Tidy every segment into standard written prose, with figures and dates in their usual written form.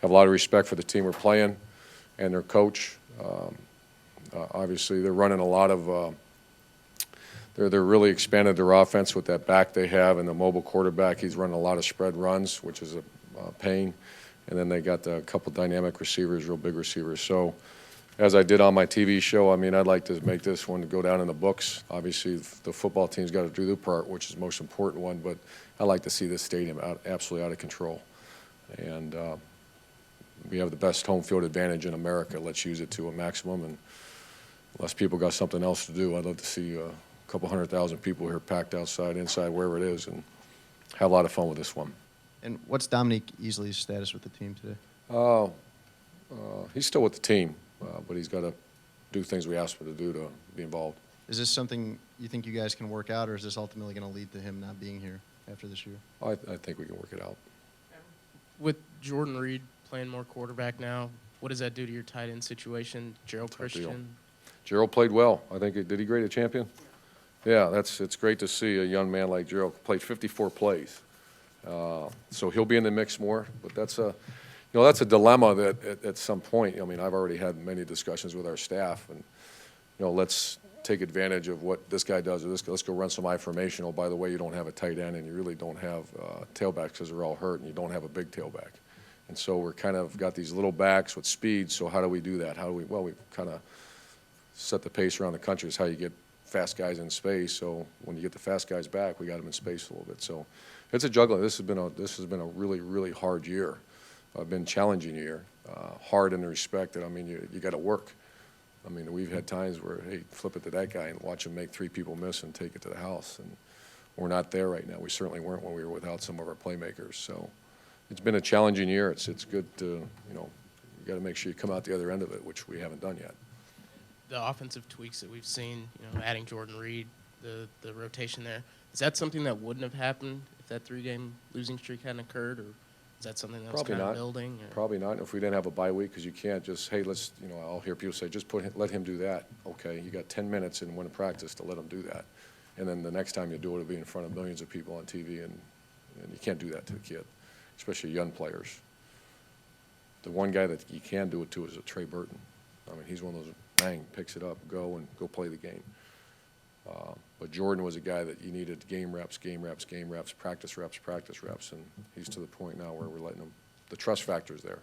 have a lot of respect for the team we're playing and their coach. Obviously, they're running a lot of they're really expanded their offense with that back they have and the mobile quarterback. He's running a lot of spread runs, which is a pain. And then they got a couple dynamic receivers, real big receivers. So as I did on my TV show, I mean, I'd like to make this one go down in the books. Obviously, the football team's got to do their part, which is the most important one. But I'd like to see this stadium absolutely out of control. And we have the best home field advantage in America. Let's use it to a maximum. And unless people got something else to do, I'd love to see a couple 100,000 people here packed outside, inside, wherever it is, and have a lot of fun with this one. And what's Dominique Easley's status with the team today? He's still with the team, but he's got to do things we asked him to do to be involved. Is this something you think you guys can work out, or is this ultimately going to lead to him not being here after this year? I think we can work it out. With Jordan Reed playing more quarterback now, what does that do to your tight end situation? Gerald Christian? Gerald played well. I think did he grade a champion? Yeah, it's great to see a young man like Gerald played 54 plays. So he'll be in the mix more, but that's a dilemma that at some point. I mean, I've already had many discussions with our staff, and let's take advantage of what this guy does. Or let's go run some I formation. Oh, by the way, you don't have a tight end, and you really don't have tailbacks because they're all hurt, and you don't have a big tailback. And so we're kind of got these little backs with speed. So how do we do that? We kind of set the pace around the country. Is how you get fast guys in space. So when you get the fast guys back, we got them in space a little bit. So it's a juggling. This has been a really, really hard year. Been challenging year. Hard in the respect that, I mean, you got to work. I mean, we've had times where, hey, flip it to that guy and watch him make 3 people miss and take it to the house. And we're not there right now. We certainly weren't when we were without some of our playmakers. So it's been a challenging year. It's good to, you got to make sure you come out the other end of it, which we haven't done yet. The offensive tweaks that we've seen, adding Jordan Reed, the rotation there, is that something that wouldn't have happened if that 3-game losing streak hadn't occurred, or is that something that's kind of building? Or? Probably not. If we didn't have a bye week, because you can't just, hey, let's, I'll hear people say, just let him do that. Okay, you got 10 minutes in one practice to let him do that. And then the next time you do it, it'll be in front of millions of people on TV, and you can't do that to the kid, especially young players. The one guy that you can do it to is Trey Burton. I mean, he's one of those, bang, picks it up, go play the game. But Jordan was a guy that you needed game reps, practice reps, and he's to the point now where we're letting him. The trust factor is there.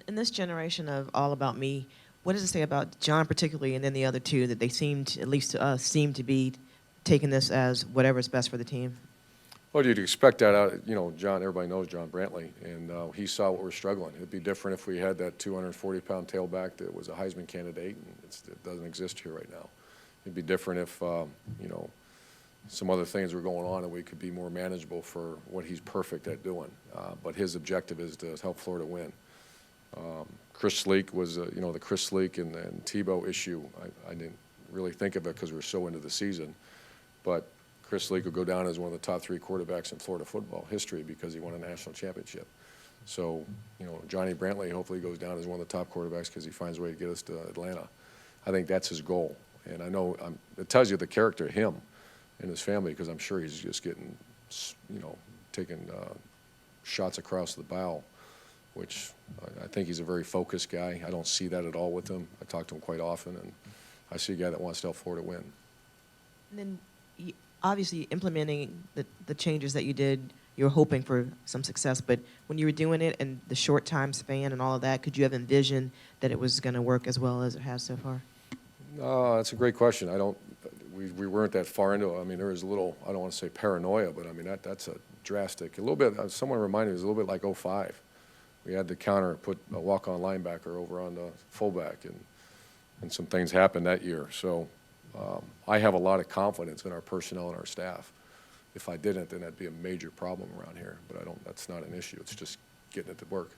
In this generation of All About Me, what does it say about John particularly, and then the other two, that they seemed, at least to us, seem to be taking this as whatever's best for the team? Well, you'd expect that out. John, everybody knows John Brantley, and he saw what we're struggling. It'd be different if we had that 240-pound tailback that was a Heisman candidate, and it doesn't exist here right now. It'd be different if, some other things were going on and we could be more manageable for what he's perfect at doing. But his objective is to help Florida win. Chris Sleek was, the Chris Sleek and Tebow issue. I didn't really think of it because we were so into the season, but Chris Sleek will go down as one of the top 3 quarterbacks in Florida football history because he won a national championship. So, Johnny Brantley hopefully goes down as one of the top quarterbacks because he finds a way to get us to Atlanta. I think that's his goal. And I know it tells you the character of him and his family, because I'm sure he's just getting, taking shots across the bow, which I think he's a very focused guy. I don't see that at all with him. I talk to him quite often, and I see a guy that wants to help Florida win. And then, obviously, implementing the changes that you did, you were hoping for some success, but when you were doing it and the short time span and all of that, could you have envisioned that it was going to work as well as it has so far? That's a great question. We weren't that far into it. I mean, there was a little, I don't want to say paranoia, but I mean, that's a drastic, a little bit, someone reminded me, it was a little bit like 05. We had the counter, put a walk-on linebacker over on the fullback, and some things happened that year. So I have a lot of confidence in our personnel and our staff. If I didn't, then that'd be a major problem around here. But that's not an issue. It's just getting it to work.